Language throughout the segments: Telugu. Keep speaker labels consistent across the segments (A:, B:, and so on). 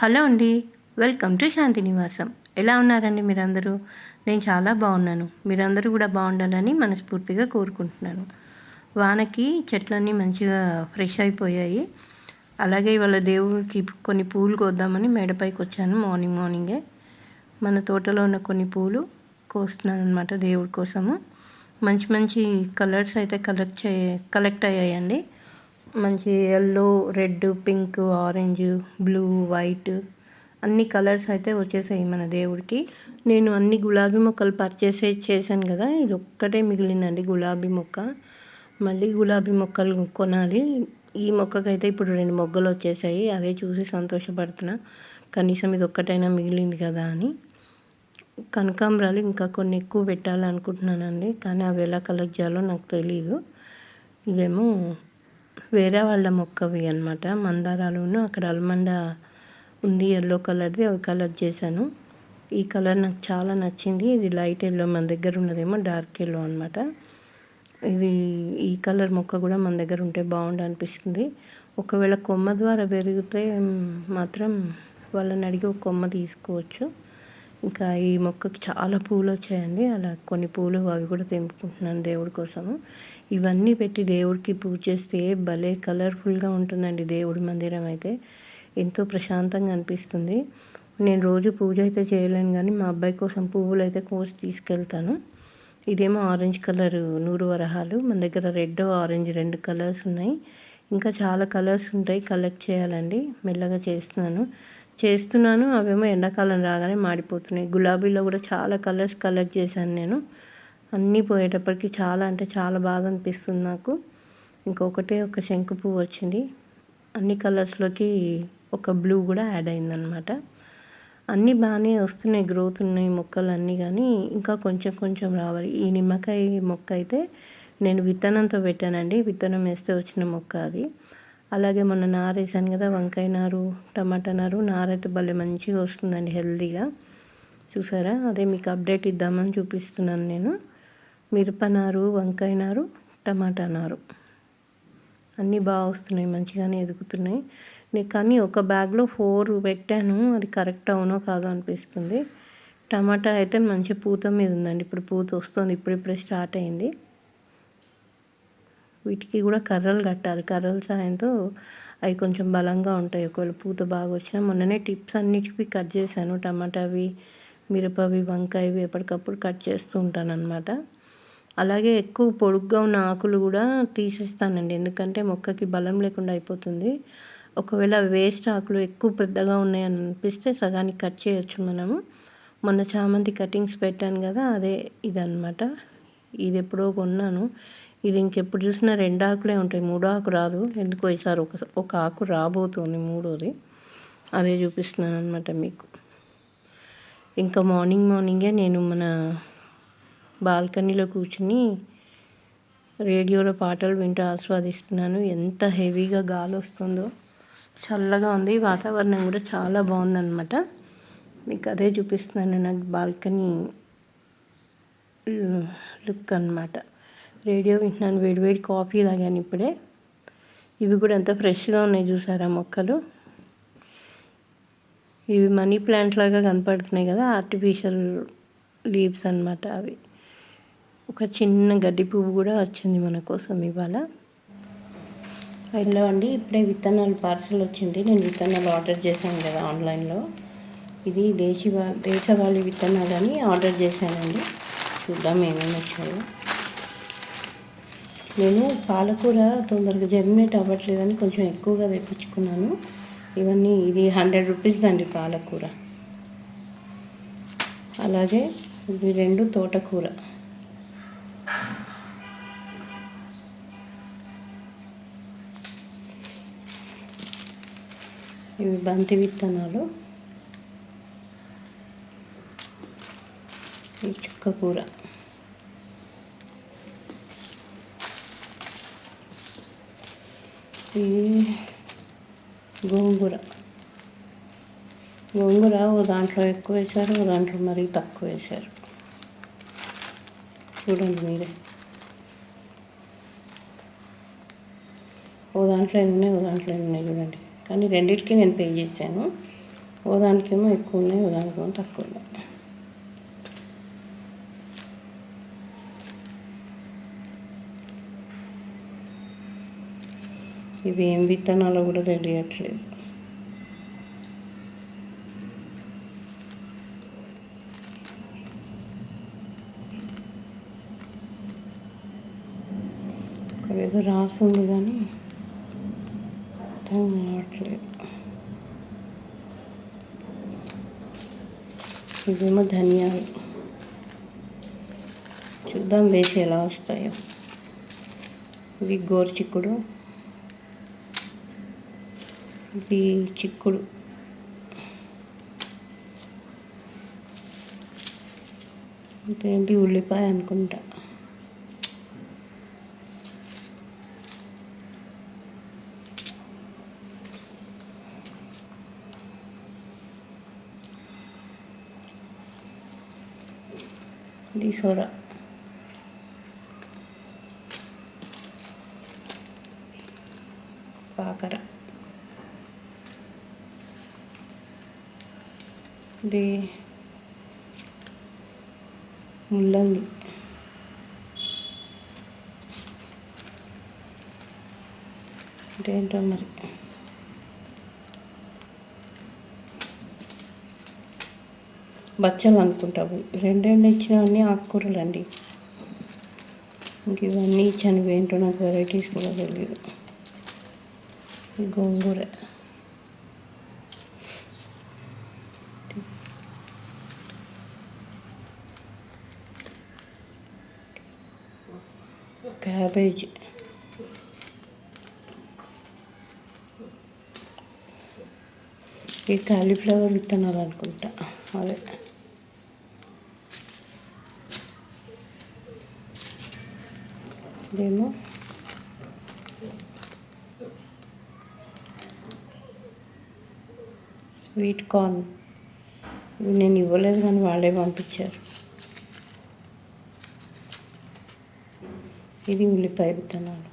A: హలో అండి. వెల్కమ్ టు శాంతి నివాసం. ఎలా ఉన్నారండి మీరందరూ? నేను చాలా బాగున్నాను. మీరందరూ కూడా బాగుండాలని మనస్ఫూర్తిగా కోరుకుంటున్నాను. వానకి చెట్లన్నీ మంచిగా ఫ్రెష్ అయిపోయాయి. అలాగే ఇవాళ దేవుడికి కొన్ని పూలు కోద్దామని మేడపైకి వచ్చాను మార్నింగే. మన తోటలో ఉన్న కొన్ని పూలు కోస్తున్నాను అనమాట దేవుడి కోసము. మంచి మంచి కలర్స్ అయితే కలెక్ట్ అయ్యాయండి. మంచి yellow, red, pink, orange, blue, white అన్ని కలర్స్ అయితే వచ్చేసాయి మన దేవుడికి. నేను అన్ని గులాబీ మొక్కలు పర్చేస్ చేశాను కదా, ఇది ఒక్కటే మిగిలిందండి గులాబీ మొక్క. మళ్ళీ గులాబీ మొక్కలు కొనాలి. ఈ మొక్కకైతే ఇప్పుడు 2 మొగ్గలు వచ్చేసాయి. అదే చూసి సంతోషపడుతున్నా. కనీసం ఇది ఒక్కటైనా మిగిలింది కదా అని. కనకాంబరాలు ఇంకా కొన్ని ఎక్కువ పెట్టాలనుకుంటున్నానండి, కానీ అవి ఎలా కలెక్ట్ చేయాలో నాకు తెలీదు. ఇదేమో వేరే వాళ్ళ మొక్కవి అనమాట. మందారాలును అక్కడ అల్మండా ఉంది ఎల్లో కలర్ది, అవి కలెక్ట్ చేశాను. ఈ కలర్ నాకు చాలా నచ్చింది. ఇది లైట్ ఎల్లో, మన దగ్గర ఉన్నదేమో డార్క్ ఎల్లో అనమాట. ఈ కలర్ మొక్క కూడా మన దగ్గర ఉంటే బాగుండు అనిపిస్తుంది. ఒకవేళ కొమ్మ ద్వారా పెరిగితే మాత్రం వాళ్ళని అడిగి ఒక కొమ్మ తీసుకోవచ్చు. ఇంకా ఈ మొక్కకి చాలా పూలు వచ్చాయండి. అలా కొన్ని పూలు అవి కూడా తెంపుకుంటున్నాను దేవుడి కోసము. ఇవన్నీ పెట్టి దేవుడికి పూజ చేస్తే భలే కలర్ఫుల్గా ఉంటుందండి. దేవుడి మందిరం అయితే ఎంతో ప్రశాంతంగా అనిపిస్తుంది. నేను రోజు పూజ అయితే చేయలేను, కానీ మా అబ్బాయి కోసం పువ్వులు అయితే కోసి తీసుకెళ్తాను. ఇదేమో ఆరెంజ్ కలర్ నూరు వరహాలు. మన దగ్గర రెడ్, ఆరెంజ్ 2 కలర్స్ ఉన్నాయి. ఇంకా చాలా కలర్స్ ఉంటాయి, కలెక్ట్ చేయాలండి. మెల్లగా చేస్తున్నాను. అవేమో ఎండాకాలం రాగానే మాడిపోతున్నాయి. గులాబీలో కూడా చాలా కలర్స్ కలెక్ట్ చేశాను నేను. అన్నీ పోయేటప్పటికి చాలా అంటే చాలా బాధ అనిపిస్తుంది నాకు. ఇంకొకటే ఒక శంకు పువ్వు వచ్చింది. అన్ని కలర్స్లోకి ఒక బ్లూ కూడా యాడ్ అయిందనమాట. అన్నీ బాగానే వస్తున్నాయి, గ్రోత్ ఉన్నాయి మొక్కలన్నీ, కానీ ఇంకా కొంచెం రావాలి. ఈ నిమ్మకాయ మొక్క అయితే నేను విత్తనంతో పెట్టానండి. విత్తనం వేస్తే వచ్చిన మొక్క అది. అలాగే మొన్న నారు వేసాను కదా, వంకాయ నారు, టమాటా నారు. నారైతే భలే మంచిగా వస్తుందండి, హెల్తీగా. చూసారా, అదే మీకు అప్డేట్ ఇద్దామని చూపిస్తున్నాను నేను. మిరప నారు, వంకాయ నారు, టమాటా నారు అన్నీ బాగా వస్తున్నాయి, మంచిగానే ఎదుగుతున్నాయి. కానీ ఒక బ్యాగ్లో 4 పెట్టాను. అది కరెక్ట్ అవునో కాదో అనిపిస్తుంది. టమాటా అయితే మంచి పూత మీద ఉందండి. ఇప్పుడు పూత వస్తుంది, ఇప్పుడిప్పుడే స్టార్ట్ అయింది. వీటికి కూడా కర్రలు కట్టాలి. కర్రల సాయంతో అవి కొంచెం బలంగా ఉంటాయి, ఒకవేళ పూత బాగా వచ్చినా. మొన్ననే టిప్స్ అన్నిటివి కట్ చేశాను. టమాటావి, మిరపవి, వంకాయవి ఎప్పటికప్పుడు కట్ చేస్తూ ఉంటాను అనమాట. అలాగే ఎక్కువ పొడుగ్గా ఉన్న ఆకులు కూడా తీసేస్తానండి, ఎందుకంటే మొక్కకి బలం లేకుండా అయిపోతుంది. ఒకవేళ వేస్ట్ ఆకులు ఎక్కువ పెద్దగా ఉన్నాయని అనిపిస్తే సగానికి కట్ చేయొచ్చు మనము. మొన్న చామంతి కటింగ్స్ పెట్టాను కదా, అదే ఇదనమాట. ఇది ఎప్పుడో కొన్నాను. ఇది ఇంకెప్పుడు చూసినా 2 ఆకులే ఉంటాయి, 3 ఆకు రాదు. ఎందుకో ఈసారి ఒక ఆకు రాబోతుంది, 3వది. అదే చూపిస్తున్నాను అనమాట మీకు. ఇంకా మార్నింగే నేను మన బాల్కనీలో కూర్చుని రేడియోలో పాటలు వింటూ ఆస్వాదిస్తున్నాను. ఎంత హెవీగా గాలి వస్తుందో, చల్లగా ఉంది. వాతావరణం కూడా చాలా బాగుందన్నమాట. మీకు అదే చూపిస్తున్నాను, నాకు బాల్కనీ లుక్ అన్నమాట. రేడియో వింటున్నాను, వేడివేడి కాఫీ తాగాను ఇప్పుడే. ఇవి కూడా ఎంత ఫ్రెష్గా ఉన్నాయి చూసారా మొక్కలు. ఇవి మనీ ప్లాంట్ లాగా కనపడుతున్నాయి కదా, ఆర్టిఫిషియల్ లీవ్స్ అన్నమాట అవి. ఒక చిన్న గడ్డి పువ్వు కూడా వచ్చింది మన కోసం ఇవాళ. హలో అండి, ఇప్పుడే విత్తనాలు పార్సల్ వచ్చింది. నేను విత్తనాలు ఆర్డర్ చేశాను కదా ఆన్లైన్లో. ఇది దేశవాళీ విత్తనాలని ఆర్డర్ చేశానండి. చూద్దాం ఏమేమి వచ్చాయో. నేను పాలకూర తొందరగా జర్మినేట్ అవ్వట్లేదని కొంచెం ఎక్కువగా తెప్పించుకున్నాను. ఇది 100 రూపీస్ అండి పాలకూర. అలాగే ఇవి 2 తోటకూర. ఇవి బంతి విత్తనాలు. ఈ చుక్కకూర. ఇది గోంగూర. ఓ దాంట్లో ఎక్కువ వేశారు, ఓ దాంట్లో మరీ తక్కువ వేశారు. చూడండి మీరే. ఓ దాంట్లో ఎన్ని ఉన్నాయి, ఓ దాంట్లో ఎన్ని ఉన్నాయి చూడండి. కానీ రెండింటికి నేను పే చేశాను. ఓ దానికేమో ఎక్కువ ఉన్నాయి, ఓ దానికేమో తక్కువ ఉన్నాయి. ఇవి ఏం విత్తనాలు కూడా తెలియట్లేదు. ఏదో రాస్తుంది కానీ అర్థం కావట్లేదు. ఇవేమో ధనియాలు, చూద్దాం వేసి ఎలా వస్తాయో. ఇది గోరు చిక్కుడు, ఇది చిక్కుడు, ఇంకేంటి ఉల్లిపాయ అనుకుంటా. ఇది సొర, కాకర, ఇది ముల్లంగి, ఏంటో మరి. బచ్చలు అనుకుంటాము. రెండేళ్ళు ఇచ్చినవన్నీ ఆకుకూరలు అండి. ఇంక ఇవన్నీ ఇచ్చాను, ఏంటో నాకు వెరైటీస్ కూడా తెలియదు. గోంగూర, క్యాబేజీ, ఈ కాలీఫ్లవర్ విత్తనాలు అనుకుంటా. అదే ఇదేమో స్వీట్ కార్న్. ఇవి నేను ఇవ్వలేదు కానీ వాళ్ళే పంపించారు. ఇది ఉల్లిపాయ విత్తనాలు,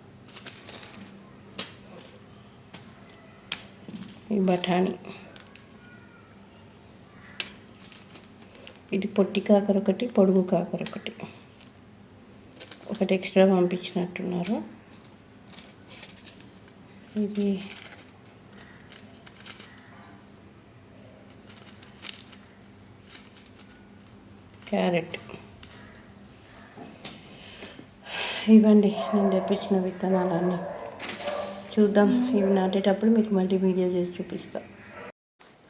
A: ఈ బఠానీ, ఇది పొట్టి కాకర ఒకటి, పొడుగు కాకర ఒకటి, ఒకటి ఎక్స్ట్రా పంపించినట్టున్నారు. ఇది క్యారెట్. ఇవ్వండి నేను తెప్పించిన విత్తనాలన్నీ. చూద్దాం, ఇవి నాటేటప్పుడు మీకు మళ్ళీ వీడియో చేసి చూపిస్తాను.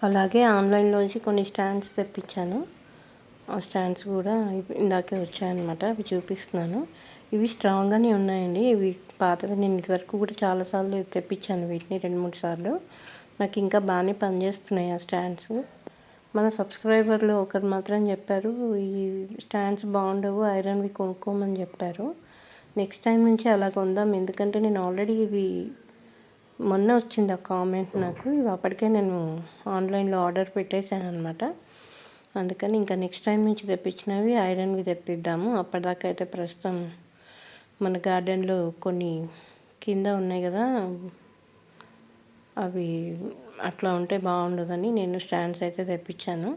A: అలాగే ఆన్లైన్లోంచి కొన్ని స్టాండ్స్ తెప్పించాను. ఆ స్టాండ్స్ కూడా ఇందాకే వచ్చాయన్నమాట. అవి చూపిస్తున్నాను. ఇవి స్ట్రాంగ్గానే ఉన్నాయండి. ఇవి పాతవి, నేను ఇదివరకు కూడా చాలాసార్లు తెప్పించాను వీటిని, 2-3 సార్లు. నాకు ఇంకా బాగానే పనిచేస్తున్నాయి ఆ స్టాండ్స్. మన సబ్స్క్రైబర్లు ఒకరు మాత్రం చెప్పారు, ఈ స్టాండ్స్ బాగుండవు, ఐరన్వి కొనుక్కోమని చెప్పారు. నెక్స్ట్ టైం నుంచి అలా కొందాం, ఎందుకంటే నేను ఆల్రెడీ ఇవి మొన్న వచ్చింది ఆ కామెంట్ నాకు. ఇవి అప్పటికే నేను ఆన్లైన్లో ఆర్డర్ పెట్టేశాను అనమాట. అందుకని ఇంకా నెక్స్ట్ టైం నుంచి తెప్పించినవి ఐరన్వి తెప్పిద్దాము. అప్పటిదాకా అయితే ప్రస్తుతం మన గార్డెన్లో కొన్ని కింద ఉన్నాయి కదా, అవి అట్లా ఉంటే బాగుండదని నేను స్టాండ్స్ అయితే తెప్పించాను.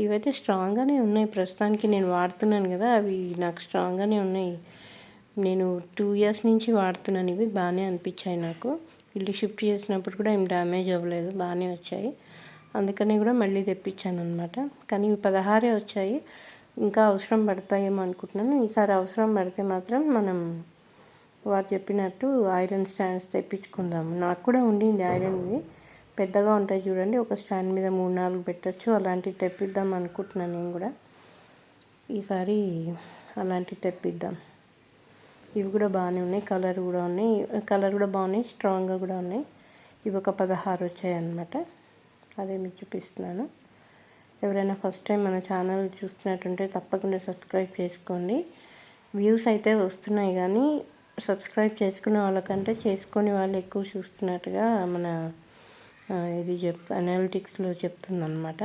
A: ఇవైతే స్ట్రాంగ్గానే ఉన్నాయి ప్రస్తుతానికి, నేను వాడుతున్నాను కదా, అవి నాకు స్ట్రాంగ్గానే ఉన్నాయి. నేను 2 ఇయర్స్ నుంచి వాడుతున్నాను. ఇవి బాగానే అనిపించాయి నాకు. ఇల్లు షిఫ్ట్ చేసినప్పుడు కూడా ఏం డ్యామేజ్ అవ్వలేదు, బాగానే వచ్చాయి. అందుకని కూడా మళ్ళీ తెప్పించాను అనమాట. కానీ ఇవి 16 వచ్చాయి. ఇంకా అవసరం పడతాయేమో అనుకుంటున్నాను. ఈసారి అవసరం పడితే మాత్రం మనం వారు చెప్పినట్టు ఐరన్ స్టాండ్స్ తెప్పించుకుందాము. నాకు కూడా ఉండింది ఐరన్వి, పెద్దగా ఉంటాయి చూడండి, ఒక స్టాండ్ మీద 3-4 పెట్టచ్చు. అలాంటివి తెప్పిద్దాం అనుకుంటున్నాను నేను కూడా. ఈసారి అలాంటివి తెప్పిద్దాం. ఇవి కూడా బాగానే ఉన్నాయి, కలర్ కూడా బాగున్నాయి, స్ట్రాంగ్గా కూడా ఉన్నాయి. ఇవి ఒక 16 వచ్చాయి అన్నమాట. అదే మీకు చూపిస్తున్నాను. ఎవరైనా ఫస్ట్ టైం మన ఛానల్ చూస్తున్నట్టుంటే తప్పకుండా సబ్స్క్రైబ్ చేసుకోండి. వ్యూస్ అయితే వస్తున్నాయి కానీ సబ్స్క్రైబ్ చేసుకునే వాళ్ళకంటే చేసుకొని వాళ్ళు ఎక్కువ చూస్తున్నట్టుగా మన ఇది అనాలిటిక్స్లో చెప్తుందన్నమాట.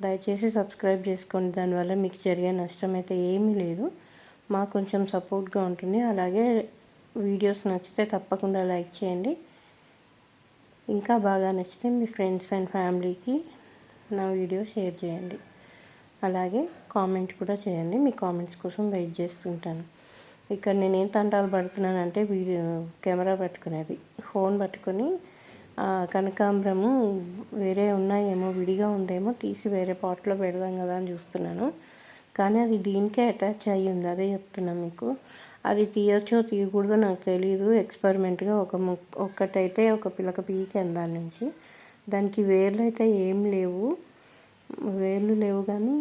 A: దయచేసి సబ్స్క్రైబ్ చేసుకోండి. దానివల్ల మీకు జరిగే నష్టం అయితే ఏమీ లేదు, మాకు కొంచెం సపోర్ట్గా ఉంటుంది. అలాగే వీడియోస్ నచ్చితే తప్పకుండా లైక్ చేయండి. ఇంకా బాగా నచ్చితే మీ ఫ్రెండ్స్ అండ్ ఫ్యామిలీకి నా వీడియో షేర్ చేయండి. అలాగే కామెంట్ కూడా చేయండి. మీ కామెంట్స్ కోసం వెయిట్ చేస్తుంటాను. ఇక్కడ నేనేం తంటాలు పడుతున్నానంటే వీడియో కెమెరా పట్టుకునేది ఫోన్ పట్టుకొని కనకాంబరము వేరే ఉన్నాయేమో, విడిగా ఉందేమో తీసి వేరే పాట్లో పెడదాం కదా అని చూస్తున్నాను. కానీ అది దీనికే అటాచ్ అయ్యి ఉంది. అదే చెప్తున్నా మీకు. అది తీయొచ్చో తీయకూడదో నాకు తెలియదు. ఎక్స్పెరిమెంట్గా ఒక్కటైతే ఒక పిలక పీకాను దాని నుంచి. దానికి వేర్లు అయితే ఏం లేవు, వేర్లు లేవు కానీ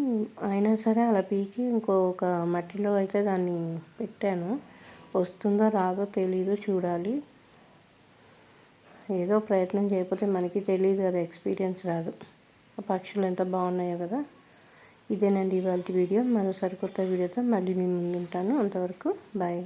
A: అయినా సరే అలా పీకి ఇంకొక మట్టిలో అయితే దాన్ని పెట్టాను. వస్తుందో రాదో తెలీదు, చూడాలి. ఏదో ప్రయత్నం చేయకపోతే మనకి తెలియదు కదా, ఎక్స్పీరియన్స్ రాదు. ఆ పక్షులు ఎంత బాగున్నాయో కదా. ఇదేనండి ఇవాళ వీడియో. మరో సరికొత్త వీడియోతో మళ్ళీ మీ ముందు ఉంటాను. అంతవరకు బాయ్.